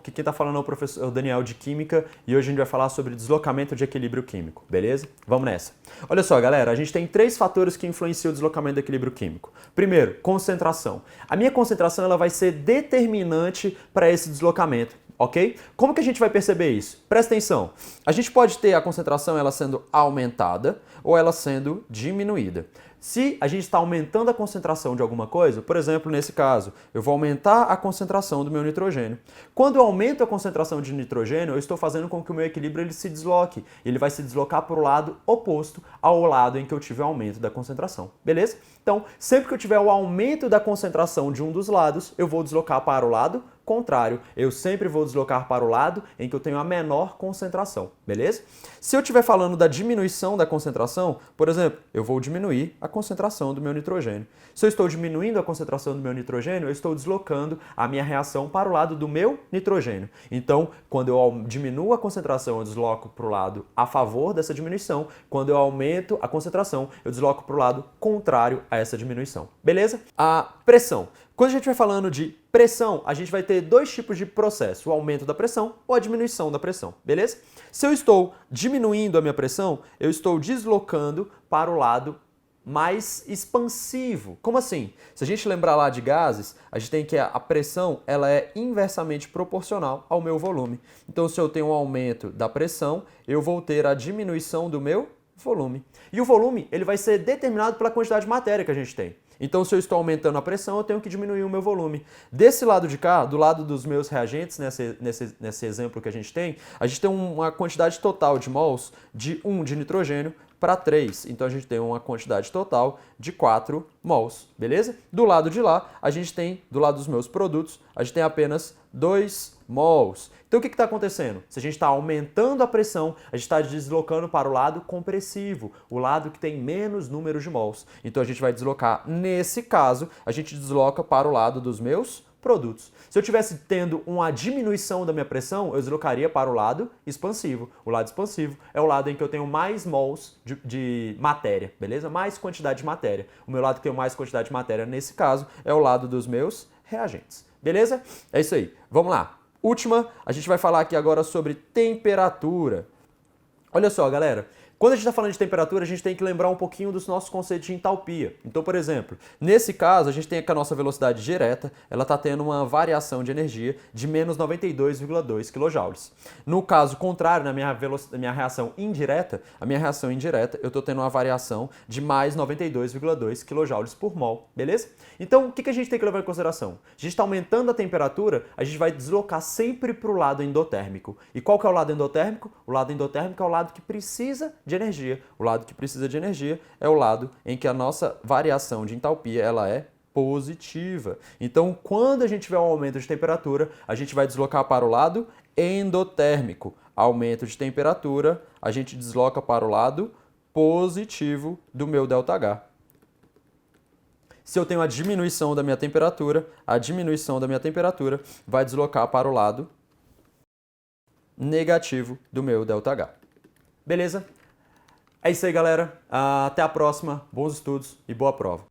que quem está falando é o professor Daniel de Química e hoje a gente vai falar sobre deslocamento de equilíbrio químico, beleza? Vamos nessa. Olha só, galera, a gente tem 3 fatores que influenciam o deslocamento do equilíbrio químico. Primeiro, concentração. A minha concentração ela vai ser determinante para esse deslocamento. Ok? Como que a gente vai perceber isso? Presta atenção. A gente pode ter a concentração ela sendo aumentada ou ela sendo diminuída. Se a gente está aumentando a concentração de alguma coisa, por exemplo, nesse caso, eu vou aumentar a concentração do meu nitrogênio. Quando eu aumento a concentração de nitrogênio, eu estou fazendo com que o meu equilíbrio ele se desloque. Ele vai se deslocar para o lado oposto ao lado em que eu tiver aumento da concentração. Beleza? Então, sempre que eu tiver o aumento da concentração de um dos lados, eu vou deslocar para o lado contrário. Eu sempre vou deslocar para o lado em que eu tenho a menor concentração, beleza? Se eu estiver falando da diminuição da concentração, por exemplo, eu vou diminuir a concentração do meu nitrogênio. Se eu estou diminuindo a concentração do meu nitrogênio, eu estou deslocando a minha reação para o lado do meu nitrogênio. Então, quando eu diminuo a concentração, eu desloco para o lado a favor dessa diminuição. Quando eu aumento a concentração, eu desloco para o lado contrário a essa diminuição, beleza? A pressão. Quando a gente vai falando de pressão, a gente vai ter 2 tipos de processo, o aumento da pressão ou a diminuição da pressão, beleza? Se eu estou diminuindo a minha pressão, eu estou deslocando para o lado mais expansivo. Como assim? Se a gente lembrar lá de gases, a gente tem que a pressão ela é inversamente proporcional ao meu volume. Então, se eu tenho um aumento da pressão, eu vou ter a diminuição do meu volume. E o volume ele vai ser determinado pela quantidade de matéria que a gente tem. Então, se eu estou aumentando a pressão, eu tenho que diminuir o meu volume. Desse lado de cá, do lado dos meus reagentes, nesse exemplo que a gente tem uma quantidade total de mols de 1 de nitrogênio para 3. Então, a gente tem uma quantidade total de 4 mols, beleza? Do lado de lá, a gente tem, do lado dos meus produtos, a gente tem apenas 2 mols. Então, o que está acontecendo? Se a gente está aumentando a pressão, a gente está deslocando para o lado compressivo, o lado que tem menos número de mols. Então, a gente vai deslocar, nesse caso, a gente desloca para o lado dos meus produtos. Se eu estivesse tendo uma diminuição da minha pressão, eu deslocaria para o lado expansivo. O lado expansivo é o lado em que eu tenho mais mols de matéria, beleza? Mais quantidade de matéria. O meu lado que tem mais quantidade de matéria, nesse caso, é o lado dos meus reagentes. Beleza? É isso aí. Vamos lá. Última, a gente vai falar aqui agora sobre temperatura. Olha só, galera. Quando a gente está falando de temperatura, a gente tem que lembrar um pouquinho dos nossos conceitos de entalpia. Então, por exemplo, nesse caso, a gente tem aqui a nossa velocidade direta, ela está tendo uma variação de energia de menos 92,2 kJ. No caso contrário, na minha reação indireta, eu estou tendo uma variação de mais 92,2 kJ por mol, beleza? Então, o que a gente tem que levar em consideração? A gente está aumentando a temperatura, a gente vai deslocar sempre para o lado endotérmico. E qual que é o lado endotérmico? O lado endotérmico é o lado que precisa de energia. O lado que precisa de energia é o lado em que a nossa variação de entalpia ela é positiva. Então, quando a gente tiver um aumento de temperatura, a gente vai deslocar para o lado endotérmico. Aumento de temperatura, a gente desloca para o lado positivo do meu ΔH. Se eu tenho a diminuição da minha temperatura, vai deslocar para o lado negativo do meu ΔH. Beleza? É isso aí, galera. Até a próxima. Bons estudos e boa prova.